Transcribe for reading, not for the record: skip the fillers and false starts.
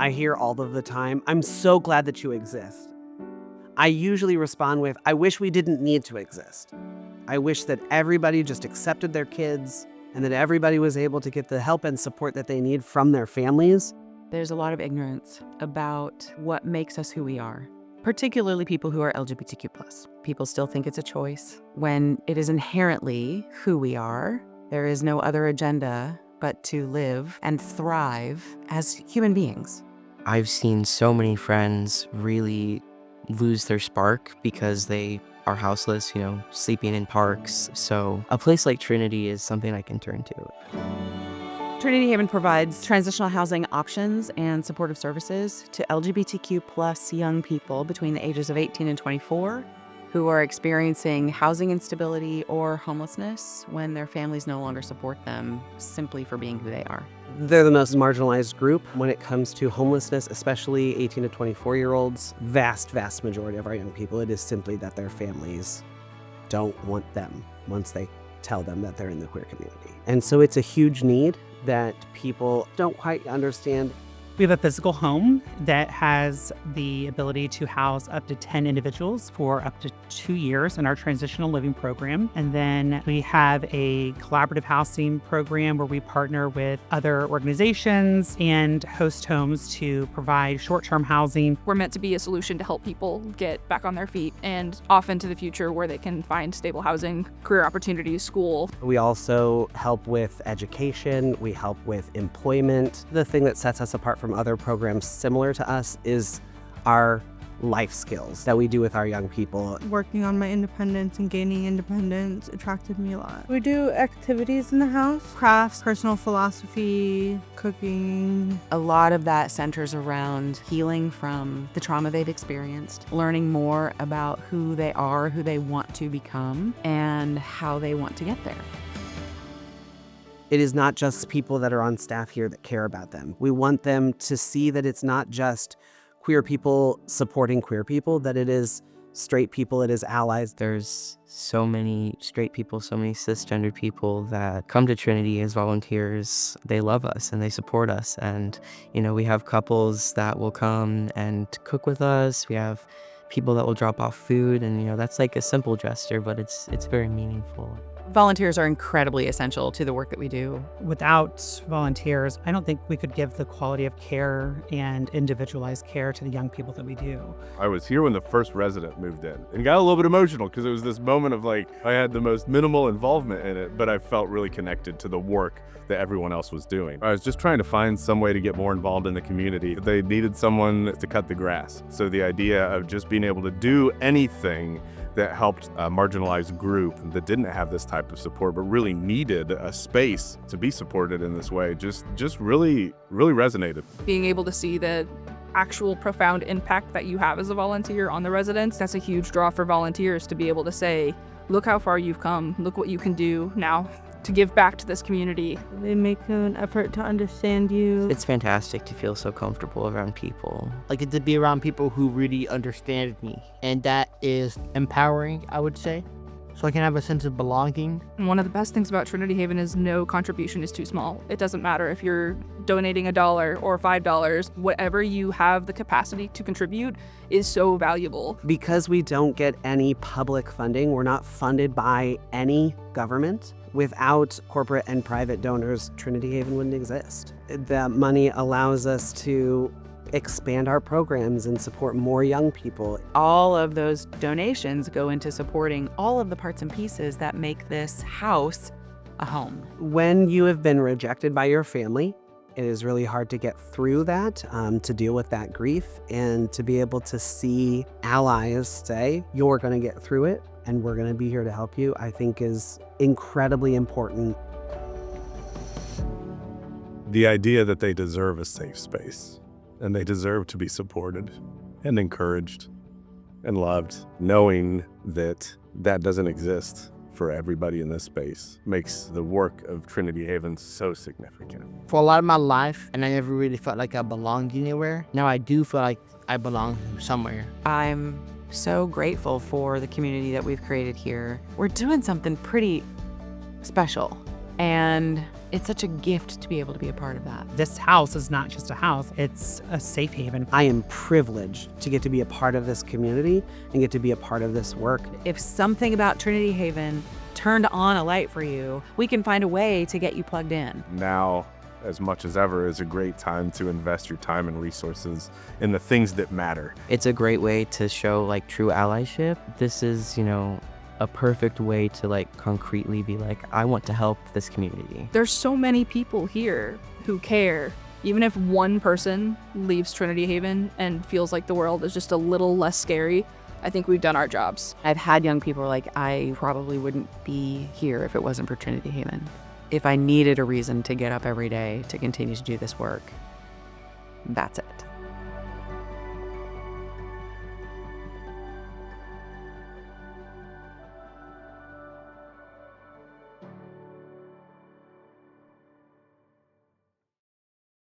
I hear all of the time, "I'm so glad that you exist." I usually respond with, "I wish we didn't need to exist. I wish that everybody just accepted their kids and that everybody was able to get the help and support that they need from their families." There's a lot of ignorance about what makes us who we are, particularly people who are LGBTQ+. People still think it's a choice when it is inherently who we are. There is no other agenda but to live and thrive as human beings. I've seen so many friends really lose their spark because they are houseless, sleeping in parks. So a place like Trinity is something I can turn to. Trinity Haven provides transitional housing options and supportive services to LGBTQ+ young people between the ages of 18 and 24 who are experiencing housing instability or homelessness when their families no longer support them simply for being who they are. They're the most marginalized group when it comes to homelessness, especially 18 to 24-year-olds. Vast majority of our young people, it is simply that their families don't want them once they tell them that they're in the queer community. And so it's a huge need that people don't quite understand. We have a physical home that has the ability to house up to 10 individuals for up to 2 years in our transitional living program. And then we have a collaborative housing program where we partner with other organizations and host homes to provide short-term housing. We're meant to be a solution to help people get back on their feet and off into the future where they can find stable housing, career opportunities, school. We also help with education. We help with employment. The thing that sets us apart from other programs similar to us is our life skills that we do with our young people. Working on my independence and gaining independence attracted me a lot. We do activities in the house, crafts, personal philosophy, cooking. A lot of that centers around healing from the trauma they've experienced, learning more about who they are, who they want to become, and how they want to get there. It is not just people that are on staff here that care about them. We want them to see that it's not just queer people supporting queer people, that it is straight people, it is allies. There's so many straight people, so many cisgender people that come to Trinity as volunteers. They love us and they support us. And, we have couples that will come and cook with us. We have people that will drop off food. And, that's like a simple gesture, but it's very meaningful. Volunteers are incredibly essential to the work that we do. Without volunteers, I don't think we could give the quality of care and individualized care to the young people that we do. I was here when the first resident moved in and got a little bit emotional because it was this moment of I had the most minimal involvement in it, but I felt really connected to the work that everyone else was doing. I was just trying to find some way to get more involved in the community. They needed someone to cut the grass. So the idea of just being able to do anything that helped a marginalized group that didn't have this type of support but really needed a space to be supported in this way just really resonated. Being able to see the actual profound impact that you have as a volunteer on the residents, that's a huge draw for volunteers to be able to say, look how far you've come, look what you can do now to give back to this community. They make an effort to understand you. It's fantastic to feel so comfortable around people. I get to be around people who really understand me, and that is empowering, I would say. So I can have a sense of belonging. And one of the best things about Trinity Haven is no contribution is too small. It doesn't matter if you're donating $1 or $5, whatever you have the capacity to contribute is so valuable. Because we don't get any public funding, we're not funded by any government. Without corporate and private donors, Trinity Haven wouldn't exist. That money allows us to expand our programs and support more young people. All of those donations go into supporting all of the parts and pieces that make this house a home. When you have been rejected by your family, it is really hard to get through that, to deal with that grief, and to be able to see allies say, you're going to get through it and we're going to be here to help you, I think is incredibly important. The idea that they deserve a safe space and they deserve to be supported and encouraged and loved, knowing that that doesn't exist for everybody in this space makes the work of Trinity Haven so significant. For a lot of my life, and I never really felt like I belonged anywhere, now I do feel like I belong somewhere. I'm so grateful for the community that we've created here. We're doing something pretty special. And it's such a gift to be able to be a part of that. This house is not just a house, it's a safe haven. I am privileged to get to be a part of this community and get to be a part of this work. If something about Trinity Haven turned on a light for you, we can find a way to get you plugged in. Now, as much as ever, is a great time to invest your time and resources in the things that matter. It's a great way to show like true allyship. This is, a perfect way to like concretely be like, I want to help this community. There's so many people here who care. Even if one person leaves Trinity Haven and feels like the world is just a little less scary, I think we've done our jobs. I've had young people like, I probably wouldn't be here if it wasn't for Trinity Haven. If I needed a reason to get up every day to continue to do this work, that's it.